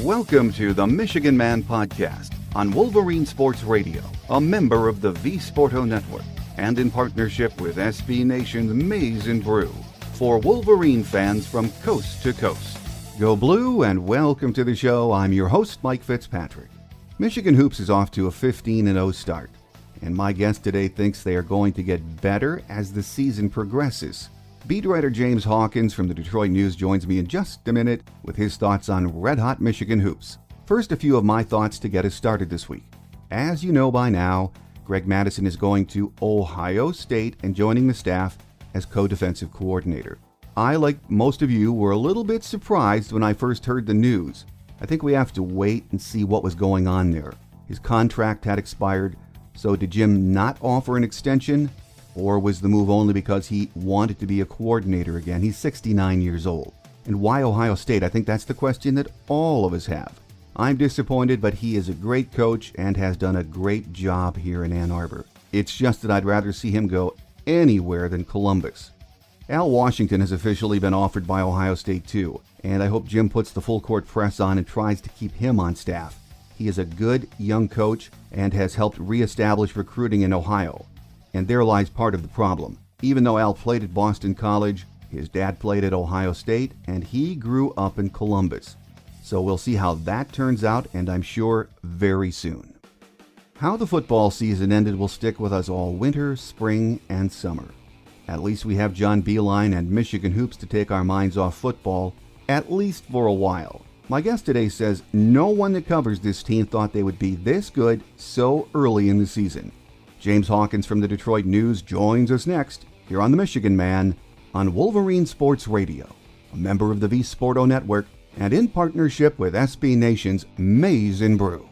Welcome to the Meeechigan Man podcast on Wolverine Sports Radio, a member of the V Sporto Network, and in partnership with SB Nation's Maize and Brew, for Wolverine fans from coast to coast. Go Blue and welcome to the show. I'm your host, Mike Fitzpatrick. Michigan Hoops is off to a 15-0 start, and my guest today thinks they are going to get better as the season progresses. Beat writer James Hawkins from the Detroit News joins me in just a minute with his thoughts on red-hot Michigan hoops. First, a few of my thoughts to get us started this week. As you know by now, Greg Madison is going to Ohio State and joining the staff as co-defensive coordinator. I, like most of you, were a little bit surprised when I first heard the news. I think we have to wait and see what was going on there. His contract had expired, so did Jim not offer an extension? Or was the move only because he wanted to be a coordinator again? He's 69 years old. And why Ohio State? I think that's the question that all of us have. I'm disappointed, but he is a great coach and has done a great job here in Ann Arbor. It's just that I'd rather see him go anywhere than Columbus. Al Washington has officially been offered by Ohio State too, and I hope Jim puts the full court press on and tries to keep him on staff. He is a good young coach and has helped reestablish recruiting in Ohio. And there lies part of the problem. Even though Al played at Boston College, his dad played at Ohio State, and he grew up in Columbus. So we'll see how that turns out, and I'm sure very soon. How the football season ended will stick with us all winter, spring, and summer. At least we have John Beilein and Michigan hoops to take our minds off football, at least for a while. My guest today says no one that covers this team thought they would be this good so early in the season. James Hawkins from the Detroit News joins us next here on the Meeechigan Man on Wolverine Sports Radio, a member of the V Sporto Network and in partnership with SB Nation's Maize and Brew.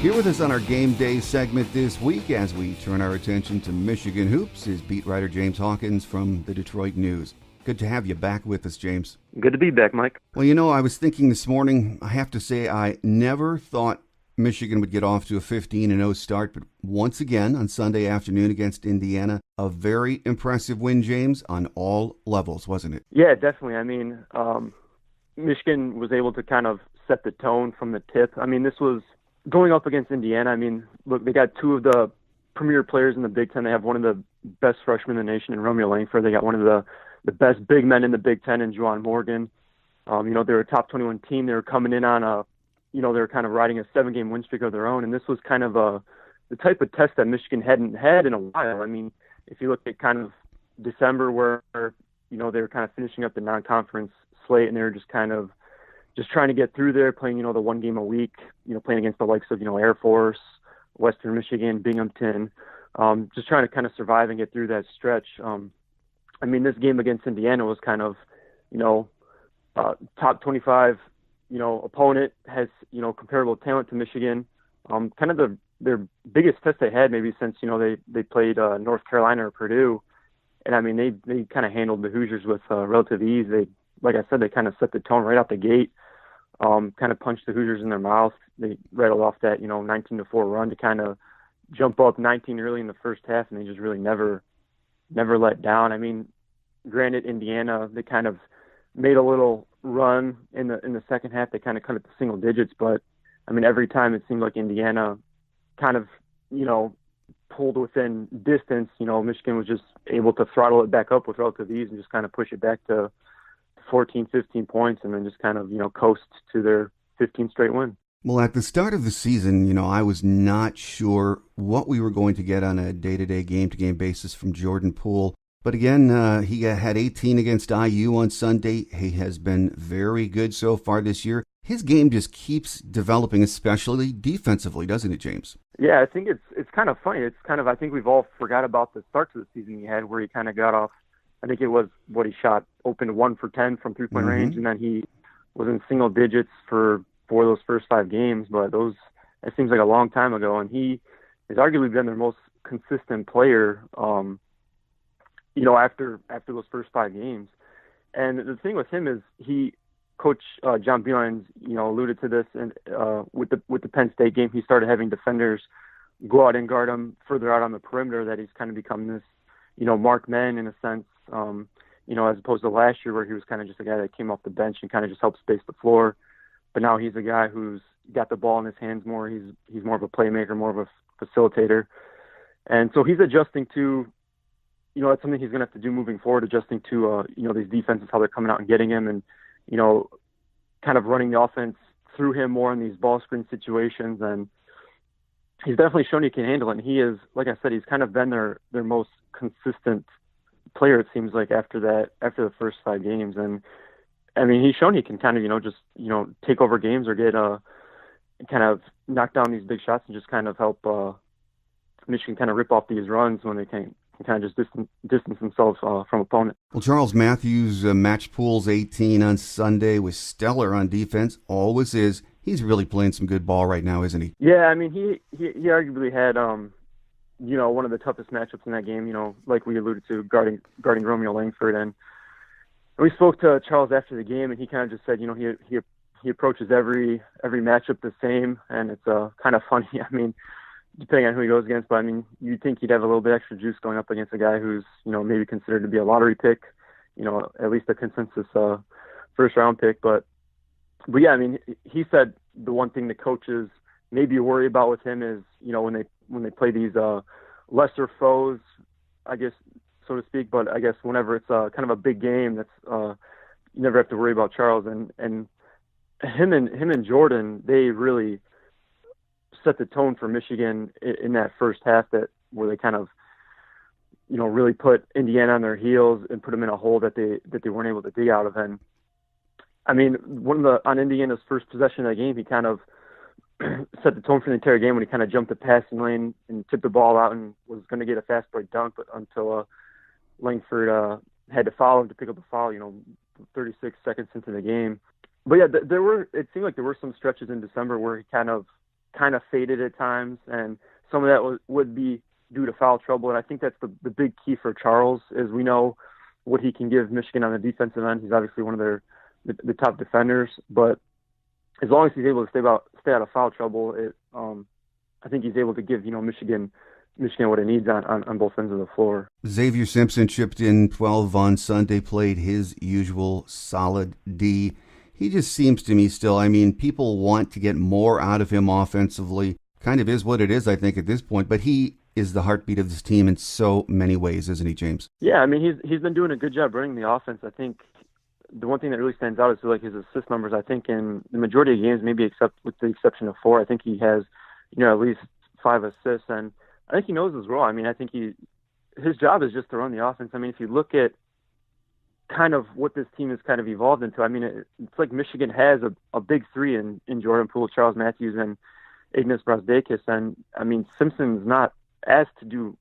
Here with us on our Game Day segment this week as we turn our attention to Michigan hoops is beat writer James Hawkins from the Detroit News. Good to have you back with us, James. Good to be back, Mike. Well, you know, I was thinking this morning, I have to say I never thought Michigan would get off to a 15-0 start, but once again on Sunday afternoon against Indiana, a very impressive win, James, on all levels, wasn't it? Yeah, definitely. I mean, Michigan was able to kind of set the tone from the tip. I mean, this was going up against Indiana. I mean, look, they got two of the premier players in the Big Ten. They have one of the best freshmen in the nation in Romeo Langford. They got one of the best big men in the Big Ten in Juwan Morgan. You know, they're a top 21 team. They were coming in on they were kind of riding a 7-game win streak of their own. And this was kind of the type of test that Michigan hadn't had in a while. I mean, if you look at kind of December where, you know, they were kind of finishing up the non-conference slate and they were just trying to get through there, playing, you know, the one game a week, you know, playing against the likes of, you know, Air Force, Western Michigan, Binghamton, just trying to kind of survive and get through that stretch. I mean, this game against Indiana was kind of, you know, top 25, you know, opponent, has, you know, comparable talent to Michigan. Kind of their biggest test they had maybe since, you know, they played North Carolina or Purdue. And I mean, they kind of handled the Hoosiers with relative ease. Like I said, they kind of set the tone right out the gate. Kind of punched the Hoosiers in their mouth. They rattled off that, you know, 19-4 run to kind of jump up 19 early in the first half, and they just really never let down. I mean, granted, Indiana, they kind of made a little run in the second half. They kind of cut it to single digits, but I mean, every time it seemed like Indiana kind of, you know, pulled within distance. You know, Michigan was just able to throttle it back up with relative ease and just kind of push it back to 14, 15 points and then just kind of, you know, coast to their 15th straight win. Well, at the start of the season, you know, I was not sure what we were going to get on a day-to-day, game-to-game basis from Jordan Poole. But again, he had 18 against IU on Sunday. He has been very good so far this year. His game just keeps developing, especially defensively, doesn't it, James? Yeah, I think it's kind of funny. It's kind of, I think we've all forgot about the start to the season he had where he kind of got off. I think it was what he shot open 1 for 10 from three-point range, and then he was in single digits for those first 5 games. But it seems like a long time ago, and he has arguably been their most consistent player. after those first 5 games. And the thing with him is Coach John Beeline's, alluded to this, and with the Penn State game, he started having defenders go out and guard him further out on the perimeter. That he's kind of become this, marked man in a sense, as opposed to last year where he was kind of just a guy that came off the bench and kind of just helped space the floor. But now he's a guy who's got the ball in his hands more. He's more of a playmaker, more of a facilitator, and so he's adjusting to. That's something he's going to have to do moving forward, adjusting to, these defenses, how they're coming out and getting him, and, kind of running the offense through him more in these ball screen situations. And he's definitely shown he can handle it. And he is, like I said, he's kind of been their most consistent player, it seems like, after the first 5 games. And, I mean, he's shown he can kind of, just take over games or get kind of knock down these big shots and just kind of help Michigan kind of rip off these runs when they can kind of just distance themselves from opponent. Well, Charles Matthews matched Poole's 18 on Sunday, was stellar on defense, always is. He's really playing some good ball right now, isn't he? Yeah, I mean, he arguably had, one of the toughest matchups in that game, like we alluded to, guarding Romeo Langford. And we spoke to Charles after the game, and he kind of just said, he approaches every matchup the same, and it's kind of funny. I mean, depending on who he goes against, but I mean, you'd think he'd have a little bit extra juice going up against a guy who's, maybe considered to be a lottery pick, at least a consensus first round pick. But yeah, I mean, he said the one thing the coaches maybe worry about with him is, when they play these lesser foes, I guess, so to speak. But I guess whenever it's kind of a big game, that's you never have to worry about Charles and him and Jordan. They really set the tone for Michigan in that first half, where they kind of, really put Indiana on their heels and put them in a hole that they weren't able to dig out of. And I mean, on Indiana's first possession of the game, he kind of set the tone for the entire game when he kind of jumped the passing lane and tipped the ball out and was going to get a fast break dunk, but until Langford had to foul him to pick up a foul, 36 seconds into the game. But yeah, it seemed like there were some stretches in December where he kind of faded at times, and some of that would be due to foul trouble. And I think that's the big key for Charles, is we know what he can give Michigan on the defensive end. He's obviously one of the top defenders, but as long as he's able to stay out of foul trouble, I think he's able to give Michigan what it needs on both ends of the floor. Xavier Simpson chipped in 12 on Sunday, played his usual solid D. He just seems to me still, I mean, people want to get more out of him offensively. Kind of is what it is, I think, at this point. But he is the heartbeat of this team in so many ways, isn't he, James? Yeah, I mean, he's been doing a good job running the offense. I think the one thing that really stands out is like his assist numbers. I think in the majority of games, maybe with the exception of 4, I think he has, at least 5 assists. And I think he knows his role. I mean, I think his job is just to run the offense. I mean, if you look at kind of what this team has kind of evolved into. I mean, it's like Michigan has a big 3 in Jordan Poole, Charles Matthews, and Ignas Brazdeikis. And I mean, Simpson's not asked to do,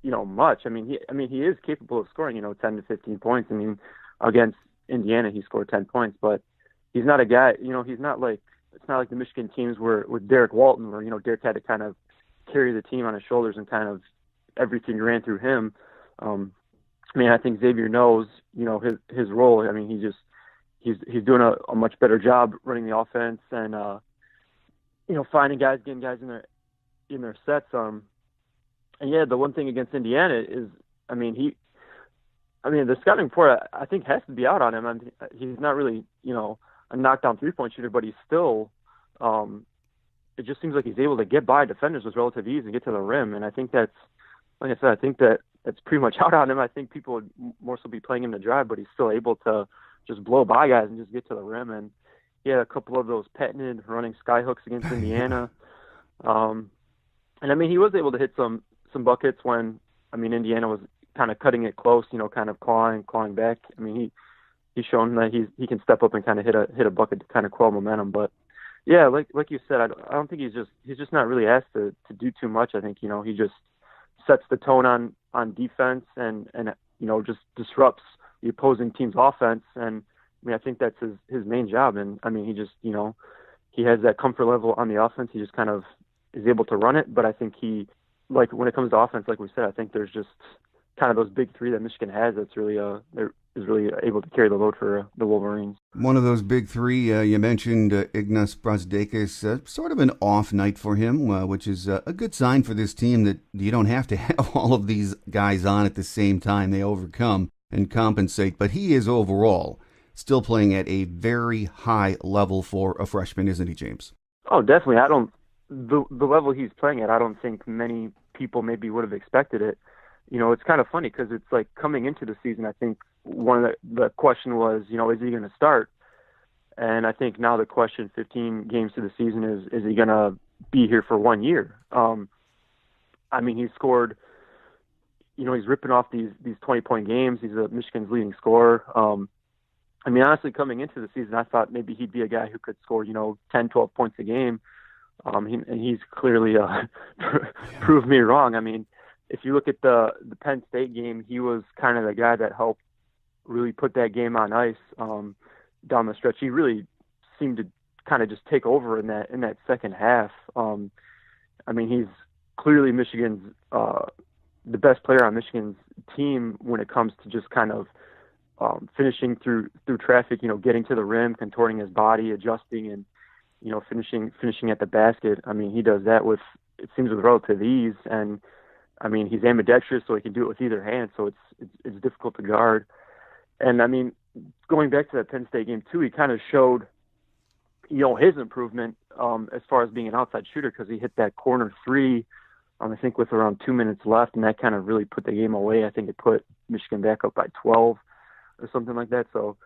much. I mean, he is capable of scoring, 10 to 15 points. I mean, against Indiana, he scored 10 points, but he's not a guy, he's not like, it's not like the Michigan teams with Derek Walton, where, Derek had to kind of carry the team on his shoulders and kind of everything ran through him. I mean, I think Xavier knows, his role. I mean, he's doing a much better job running the offense and, finding guys, getting guys in their sets. And yeah, the one thing against Indiana is, the scouting report, I think, has to be out on him. I mean, he's not really, a knockdown 3-point shooter, but he's still, it just seems like he's able to get by defenders with relative ease and get to the rim. And I think that's, like I said, I think that's pretty much out on him. I think people would more so be playing him to drive, but he's still able to just blow by guys and just get to the rim. And he had a couple of those patented running sky hooks against Indiana. And I mean, he was able to hit some buckets when, Indiana was kind of cutting it close, kind of clawing back. I mean, he's shown that he can step up and kind of hit a bucket to kind of quell momentum. But yeah, like you said, I don't think he's just not really asked to do too much. I think, he just sets the tone on defense and just disrupts the opposing team's offense. And I think that's his main job. And he just, he has that comfort level on the offense. He just kind of is able to run it. But I think when it comes to offense, like we said, I think there's just kind of those big three that Michigan has that's really is really able to carry the load for the Wolverines. One of those big three, you mentioned Ignas Brazdeikis, sort of an off night for him, which is a good sign for this team that you don't have to have all of these guys on at the same time. They overcome and compensate, but he is overall still playing at a very high level for a freshman, isn't he, James? Oh, definitely. The level he's playing at, I don't think many people maybe would have expected it. You know, it's kind of funny because it's like coming into the season, I think one of the question was, you know, is he going to start? And I think now the question 15 games to the season is he going to be here for 1 year? I mean, he's scored, you know, he's ripping off these 20-point games. He's Michigan's leading scorer. I mean, honestly, coming into the season, I thought maybe he'd be a guy who could score, you know, 10, 12 points a game. And he's clearly proved me wrong. I mean, if you look at the Penn State game, he was kind of the guy that helped really put that game on ice down the stretch. He really seemed to kind of just take over in that second half. I mean, he's clearly Michigan's the best player on Michigan's team when it comes to just kind of finishing through traffic, you know, getting to the rim, contorting his body, adjusting, and, you know, finishing at the basket. I mean, he does that with, it seems, with relative ease. And I mean, he's ambidextrous, so he can do it with either hand, so it's difficult to guard. And I mean, going back to that Penn State game too, he kind of showed, you know, his improvement as far as being an outside shooter, because he hit that corner three, I think with around 2 minutes left, and that kind of really put the game away. I think it put Michigan back up by 12 or something like that. So,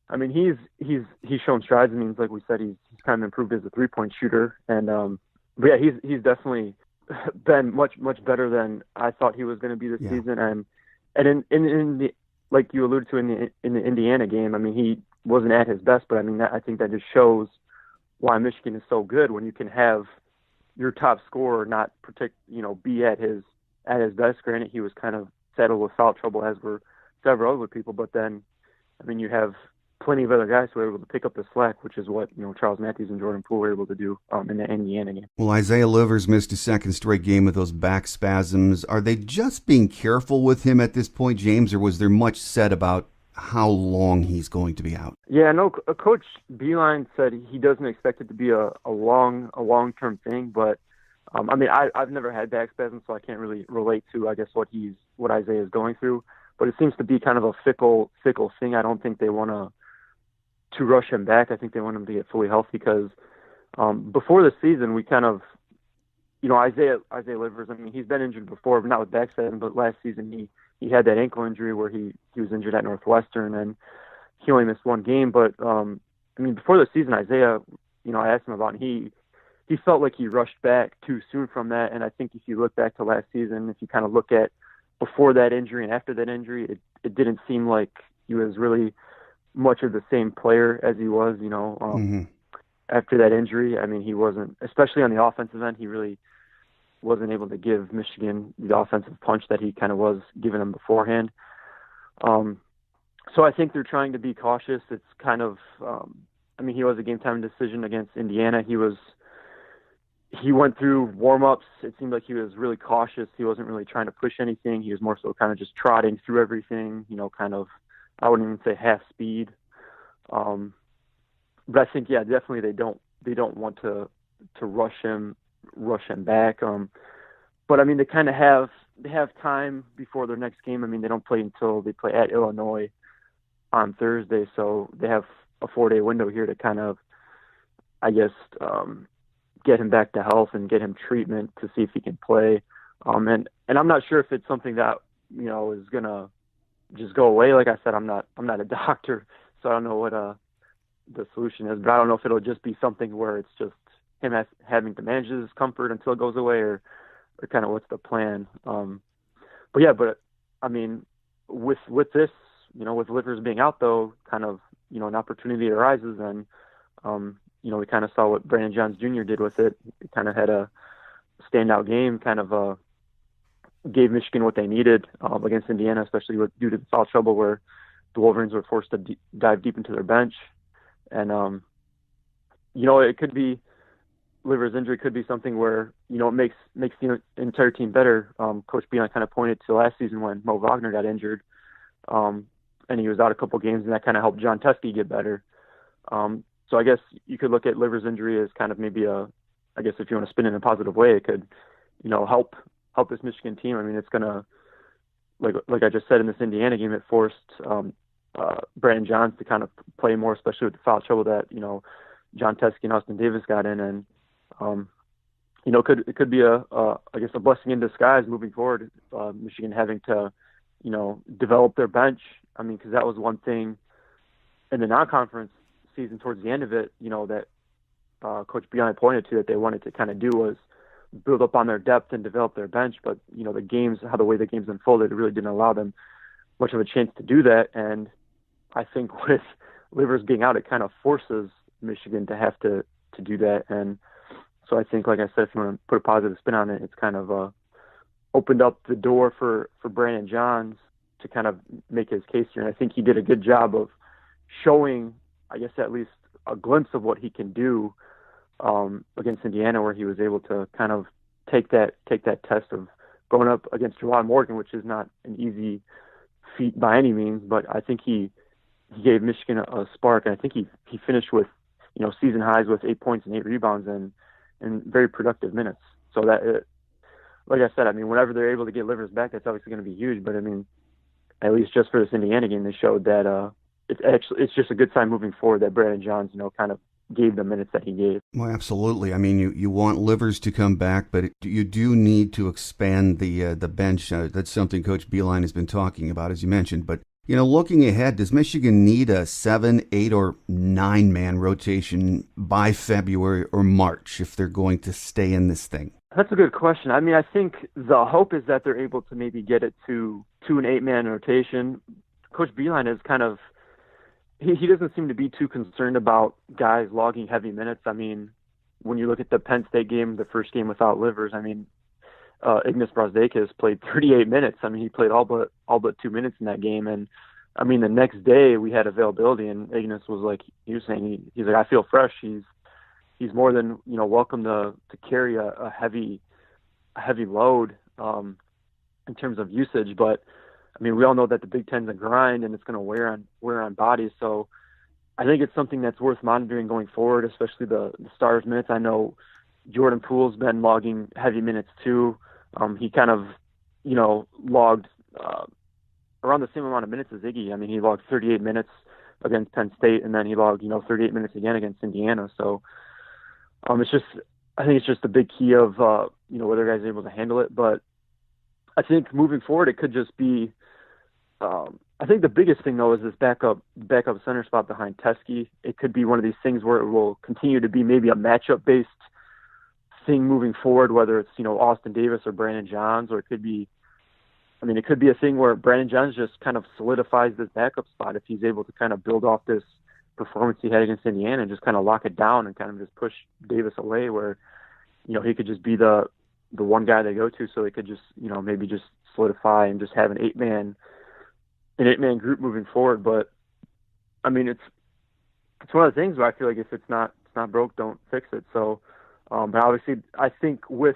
I mean, he's shown strides. I mean, like we said, he's kind of improved as a 3-point shooter, and but yeah, he's definitely been much better than I thought he was going to be this season. And in the, like you alluded to in the Indiana game, I mean, he wasn't at his best, but I mean, I think that just shows why Michigan is so good when you can have your top scorer not be at his best. Granted, he was kind of saddled with foul trouble, as were several other people, but then, I mean, you have plenty of other guys who were able to pick up the slack, which is what, you know, Charles Matthews and Jordan Poole were able to do in the Indiana game. Well, Isaiah Livers missed a second straight game with those back spasms. Are they just being careful with him at this point, James, or was there much said about how long he's going to be out? Yeah, no, Coach Beeline said he doesn't expect it to be a long-term thing, but I mean, I've never had back spasms, so I can't really relate to, I guess, what Isaiah is going through. But it seems to be kind of a fickle thing. I don't think they want to rush him back. I think they want him to get fully healthy, because before the season, we kind of, you know, Isaiah Livers, I mean, he's been injured before, but not with back spasms, but last season he had that ankle injury where he was injured at Northwestern, and he only missed one game. But, I mean, before the season, Isaiah, you know, I asked him about it, and he felt like he rushed back too soon from that. And I think if you look back to last season, if you kind of look at before that injury and after that injury, it didn't seem like he was really much of the same player as he was, you know, after that injury. I mean, he wasn't, especially on the offensive end, he really wasn't able to give Michigan the offensive punch that he kind of was giving them beforehand. So I think they're trying to be cautious. It's kind of, I mean, he was a game time decision against Indiana. He went through warm-ups. It seemed like he was really cautious. He wasn't really trying to push anything. He was more so kind of just trotting through everything, you know, kind of, I wouldn't even say half speed. But I think, yeah, definitely they don't want to rush him back. But I mean, they have time before their next game. I mean, they don't play until they play at Illinois on Thursday, so they have a 4-day window here to kind of, I guess, get him back to health and get him treatment to see if he can play. And I'm not sure if it's something that, you know, is gonna just go away. Like I said, I'm not a doctor, so I don't know what the solution is. But I don't know if it'll just be something where it's just him having to manage his discomfort until it goes away, or kind of what's the plan. But I mean, with this, you know, with Livers being out though, kind of, you know, an opportunity arises, and you know, we kind of saw what Brandon Johns Jr. did with it. He kind of had a standout game, kind of gave Michigan what they needed against Indiana, especially due to the foul trouble where the Wolverines were forced to dive deep into their bench. And, you know, it could be Liver's injury could be something where, it makes the entire team better. Coach Beilein kind of pointed to last season when Mo Wagner got injured, and he was out a couple games, and that kind of helped John Teskey get better. So I guess you could look at Liver's injury as kind of maybe I guess if you want to spin it in a positive way, it could, help this Michigan team. I mean, it's gonna, like I just said, in this Indiana game, it forced Brandon Johns to kind of play more, especially with the foul trouble that John Teskey and Austin Davis got in, and it could be I guess a blessing in disguise moving forward. Michigan having to develop their bench. I mean, because that was one thing in the non-conference season towards the end of it, that Coach Beilein pointed to that they wanted to kind of do was build up on their depth and develop their bench. But, the way the games unfolded, it really didn't allow them much of a chance to do that. And I think with Livers being out, it kind of forces Michigan to have to do that. And so I think, like I said, if you want to put a positive spin on it, it's kind of opened up the door for Brandon Johns to kind of make his case here. And I think he did a good job of showing, I guess, at least a glimpse of what he can do against Indiana, where he was able to kind of take that test of going up against Juwan Morgan, which is not an easy feat by any means, but I think he gave Michigan a spark, and I think he finished with season highs with 8 points and 8 rebounds and very productive minutes. So that, like I said, I mean, whenever they're able to get Livers back, that's obviously going to be huge. But I mean, at least just for this Indiana game, they showed that it's just a good sign moving forward that Brandon Johns kind of gave the minutes that he gave. Well, absolutely. I mean, you want Livers to come back, but you do need to expand the bench. That's something Coach Beilein has been talking about, as you mentioned. But looking ahead, does Michigan need a 7, 8, or 9-man rotation by February or March if they're going to stay in this thing? That's a good question. I mean, I think the hope is that they're able to maybe get it to an 8-man rotation. Coach Beilein is kind of, he doesn't seem to be too concerned about guys logging heavy minutes. I mean, when you look at the Penn State game, the first game without Livers, I mean, Ignas Brazdeikis played 38 minutes. I mean, he played all but 2 minutes in that game. And I mean, the next day we had availability, and Ignas was like, he was saying, he's like, I feel fresh. He's more than welcome to carry a heavy load in terms of usage. But I mean, we all know that the Big Ten's a grind, and it's going to wear on bodies. So I think it's something that's worth monitoring going forward, especially the starters' minutes. I know Jordan Poole's been logging heavy minutes too. He kind of logged around the same amount of minutes as Iggy. I mean, he logged 38 minutes against Penn State, and then he logged 38 minutes again against Indiana. So I think it's just a big key of whether guys are able to handle it. But I think moving forward, it could just be. I think the biggest thing though is this backup center spot behind Teskey. It could be one of these things where it will continue to be maybe a matchup based thing moving forward, whether it's Austin Davis or Brandon Johns, or it could be a thing where Brandon Johns just kind of solidifies this backup spot if he's able to kind of build off this performance he had against Indiana and just kind of lock it down and kind of just push Davis away, where he could just be the one guy they go to, so they could just maybe just solidify and just have an 8-man group moving forward. But I mean, it's one of the things where I feel like if it's not broke, don't fix it. So but obviously I think with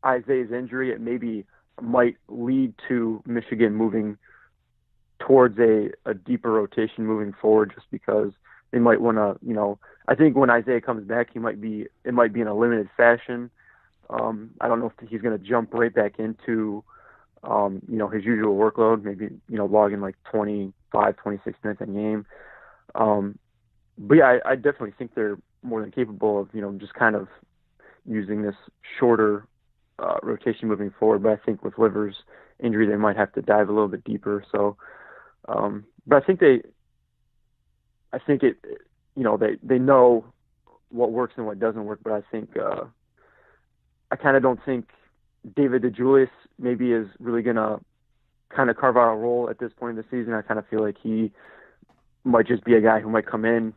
Isaiah's injury, it maybe might lead to Michigan moving towards a deeper rotation moving forward, just because they might want to, I think when Isaiah comes back, it might be in a limited fashion. I don't know if he's going to jump right back into, his usual workload, maybe, logging like 25, 26 minutes a game. But yeah, I definitely think they're more than capable of, just kind of using this shorter rotation moving forward. But I think with Livers' injury, they might have to dive a little bit deeper. So, but I think they know what works and what doesn't work. But I think I kind of don't think David DeJulius maybe is really going to kind of carve out a role at this point in the season. I kind of feel like he might just be a guy who might come in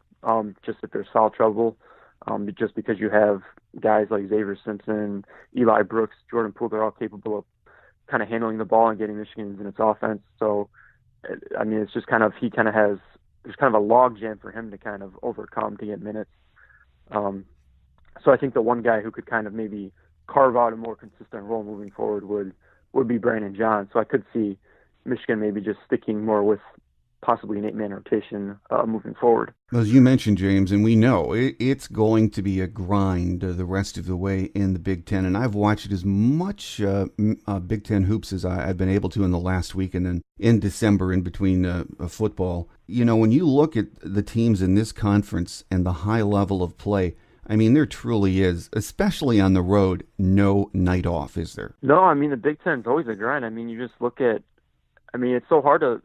just if there's foul trouble, just because you have guys like Xavier Simpson, Eli Brooks, Jordan Poole, they're all capable of kind of handling the ball and getting Michigan in its offense. So, I mean, it's just kind of, there's kind of a log jam for him to kind of overcome to get minutes. So I think the one guy who could kind of maybe carve out a more consistent role moving forward would be Brandon John. So I could see Michigan maybe just sticking more with possibly an 8-man rotation moving forward. As you mentioned, James, and we know it's going to be a grind the rest of the way in the Big Ten, and I've watched as much Big Ten hoops as I've been able to in the last week, and then in December in between football. You know, when you look at the teams in this conference and the high level of play, I mean, there truly is, especially on the road, no night off, is there? No, I mean, the Big Ten's always a grind. I mean, you just look at, I mean, it's so hard to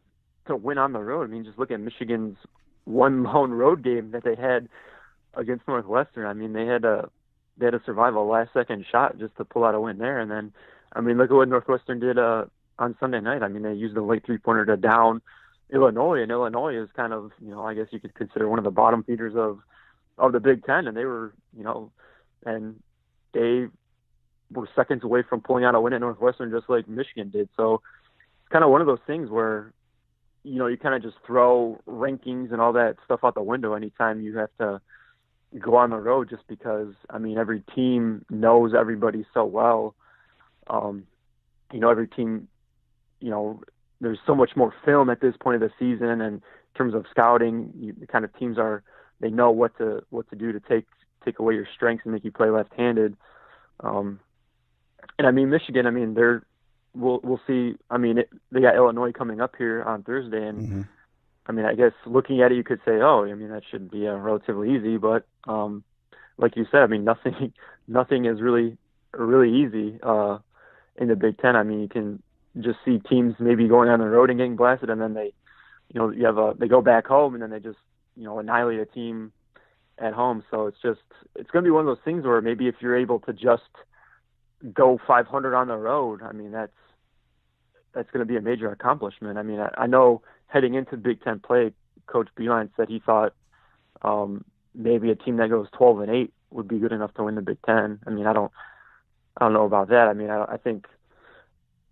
win on the road. I mean, just look at Michigan's one lone road game that they had against Northwestern. I mean, they had to survive a last-second shot just to pull out a win there. And then, I mean, look at what Northwestern did on Sunday night. I mean, they used a late three-pointer to down Illinois, and Illinois is kind of, you know, I guess you could consider one of the bottom feeders of the Big Ten, and they were, you know, and they were seconds away from pulling out a win at Northwestern just like Michigan did. So it's kind of one of those things where, you know, you kind of just throw rankings and all that stuff out the window anytime you have to go on the road, just because, I mean, every team knows everybody so well. You know, every team, you know, there's so much more film at this point of the season, and in terms of scouting, the kind of teams they know what to do to take away your strengths and make you play left-handed. And I mean, Michigan, I mean, we'll see. I mean, they got Illinois coming up here on Thursday, and I mean, I guess looking at it, you could say, oh, I mean, that should be relatively easy. But like you said, I mean, nothing is really easy in the Big Ten. I mean, you can just see teams maybe going on the road and getting blasted, and then they go back home, and then they just, you know, annihilate a team at home. So it's going to be one of those things where maybe if you're able to just go 500 on the road, I mean, that's going to be a major accomplishment. I mean, I know heading into Big Ten play, Coach Beilein said he thought maybe a team that goes 12-8 would be good enough to win the Big Ten. I mean, I don't know about that. I mean, I think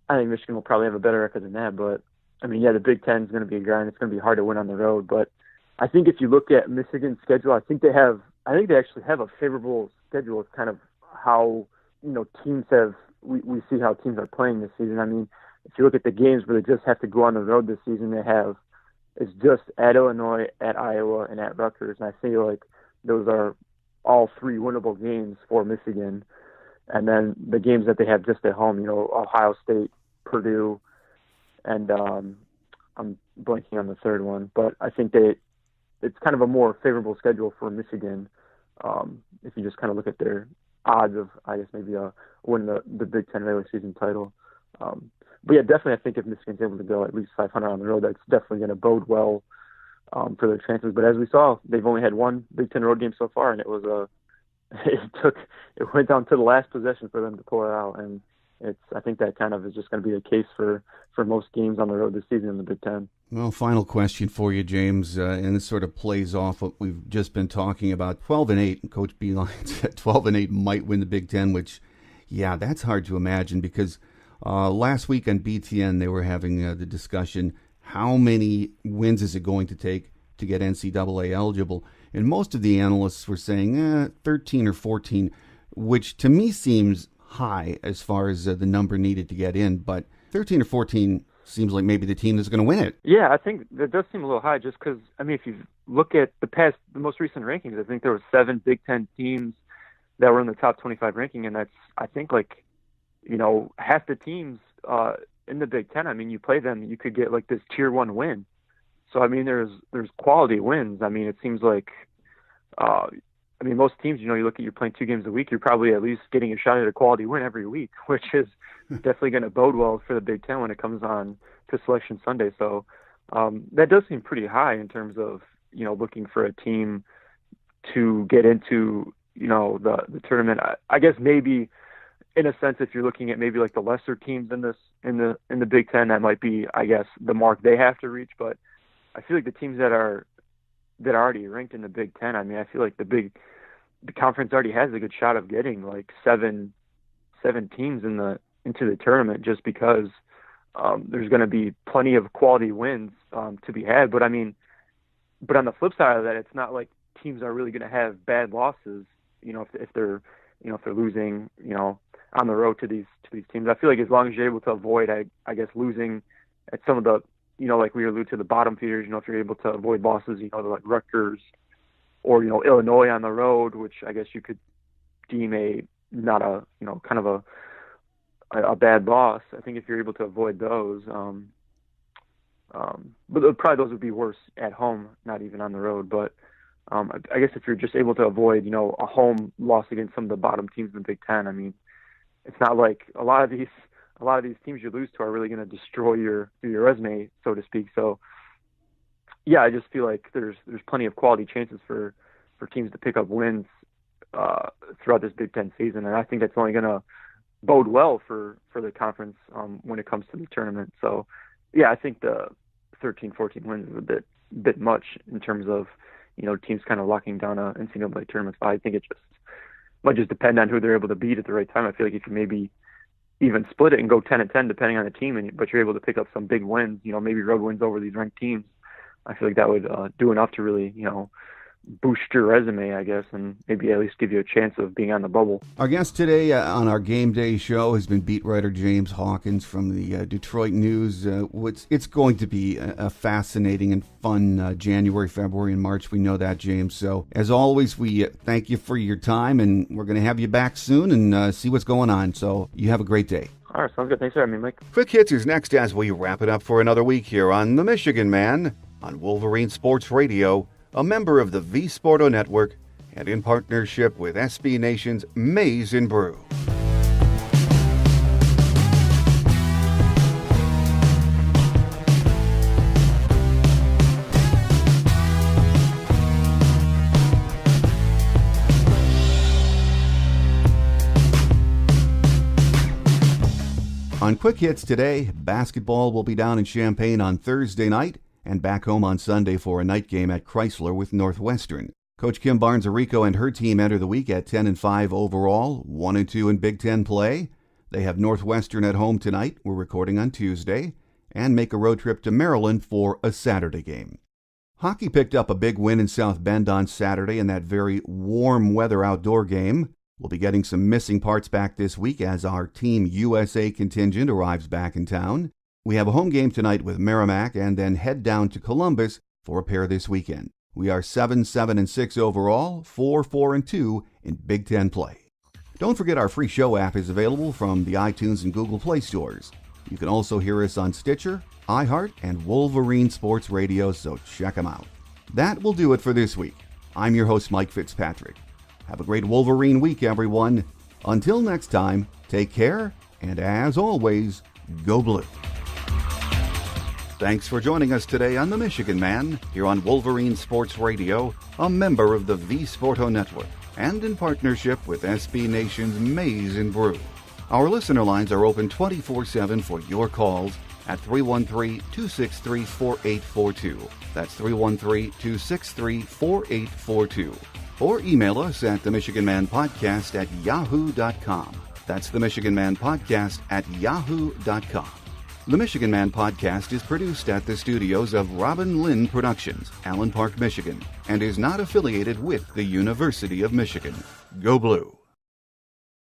Michigan will probably have a better record than that. But I mean, yeah, the Big Ten is going to be a grind. It's going to be hard to win on the road. But I think if you look at Michigan's schedule, I think they actually have a favorable schedule. It's kind of how, you know, teams we see how teams are playing this season. I mean, if you look at the games where they just have to go on the road this season, it's just at Illinois, at Iowa, and at Rutgers. And I feel like those are all three winnable games for Michigan. And then the games that they have just at home, you know, Ohio State, Purdue, and I'm blanking on the third one. But I think it's kind of a more favorable schedule for Michigan if you just kind of look at their odds of, I guess, maybe winning the Big Ten regular season title. But yeah, definitely, I think if Michigan's able to go at least 500 on the road, that's definitely going to bode well for their chances. But as we saw, they've only had one Big Ten road game so far, and it went down to the last possession for them to pull it out. And I think that kind of is just going to be the case for most games on the road this season in the Big Ten. Well, final question for you, James, and this sort of plays off what we've just been talking about. 12-8, Coach Beilein said 12-8 might win the Big Ten, which, yeah, that's hard to imagine because last week on BTN they were having the discussion, how many wins is it going to take to get NCAA eligible? And most of the analysts were saying 13 or 14, which to me seems high as far as the number needed to get in, but 13 or 14 seems like maybe the team that's going to win it. Yeah, I think that does seem a little high just because, I mean, if you look at the most recent rankings, I think there were 7 Big Ten teams that were in the top 25 ranking, and that's, I think, like, you know, half the teams in the Big Ten, I mean, you play them, you could get like this tier 1 win. So, I mean, there's quality wins. I mean, it seems like, I mean, most teams, you know, you're playing 2 games a week, you're probably at least getting a shot at a quality win every week, which is definitely going to bode well for the Big Ten when it comes on to Selection Sunday. So that does seem pretty high in terms of, you know, looking for a team to get into, you know, the tournament. I guess maybe in a sense, if you're looking at maybe like the lesser teams in the Big Ten, that might be, I guess, the mark they have to reach. But I feel like the teams that are already ranked in the Big Ten, I mean, I feel like the conference already has a good shot of getting like seven teams into the tournament, just because there's going to be plenty of quality wins to be had. But I mean, but on the flip side of that, it's not like teams are really going to have bad losses if they're losing, on the road to these teams. I feel like as long as you're able to avoid, I guess, losing at some of the, like we allude to the bottom feeders, if you're able to avoid losses, like Rutgers or, Illinois on the road, which I guess you could deem not a, kind of a bad loss. I think if you're able to avoid those, but probably those would be worse at home, not even on the road. But I guess if you're just able to avoid, a home loss against some of the bottom teams in the Big Ten, I mean, it's not like a lot of these teams you lose to are really going to destroy your resume, so to speak. So, yeah, I just feel like there's plenty of quality chances for teams to pick up wins throughout this Big Ten season, and I think that's only going to bode well for the conference when it comes to the tournament. So, yeah, I think the 13-14 wins is a bit much in terms of teams kind of locking down a NCAA tournament spot. I think it might just depend on who they're able to beat at the right time. I feel like if you maybe even split it and go 10-10 depending on the team, but you're able to pick up some big wins, maybe road wins over these ranked teams, I feel like that would do enough to really, boost your resume, I guess, and maybe at least give you a chance of being on the bubble. Our guest today on our Game Day show has been beat writer James Hawkins from the Detroit News. It's going to be a fascinating and fun January, February, and March. We know that, James. So, as always, we thank you for your time, and we're going to have you back soon and see what's going on. So, you have a great day. All right, sounds good. Thanks for having me, Mike. Quick Hits is next as we wrap it up for another week here on The Meeechigan Man on Wolverine Sports Radio, a member of the V Sporto Network, and in partnership with SB Nation's Maize and Brew. On Quick Hits today, basketball will be down in Champaign on Thursday night and back home on Sunday for a night game at Chrysler with Northwestern. Coach Kim Barnes-Arico and her team enter the week at 10-5 overall, 1-2 in Big Ten play. They have Northwestern at home tonight, we're recording on Tuesday, and make a road trip to Maryland for a Saturday game. Hockey picked up a big win in South Bend on Saturday in that very warm weather outdoor game. We'll be getting some missing parts back this week as our Team USA contingent arrives back in town. We have a home game tonight with Merrimack and then head down to Columbus for a pair this weekend. We are 7-6 overall, 4-2 in Big Ten play. Don't forget our free show app is available from the iTunes and Google Play stores. You can also hear us on Stitcher, iHeart, and Wolverine Sports Radio, so check them out. That will do it for this week. I'm your host, Mike Fitzpatrick. Have a great Wolverine week, everyone. Until next time, take care, and as always, go blue. Thanks for joining us today on The Meeechigan Man, here on Wolverine Sports Radio, a member of the V Sporto Network, and in partnership with SB Nation's Maize and Brew. Our listener lines are open 24/7 for your calls at 313-263-4842. That's 313-263-4842. Or email us at themeechiganmanpodcast@yahoo.com. That's themeechiganmanpodcast@yahoo.com. The Meeechigan Man podcast is produced at the studios of Robin Lynn Productions, Allen Park, Michigan, and is not affiliated with the University of Michigan. Go Blue!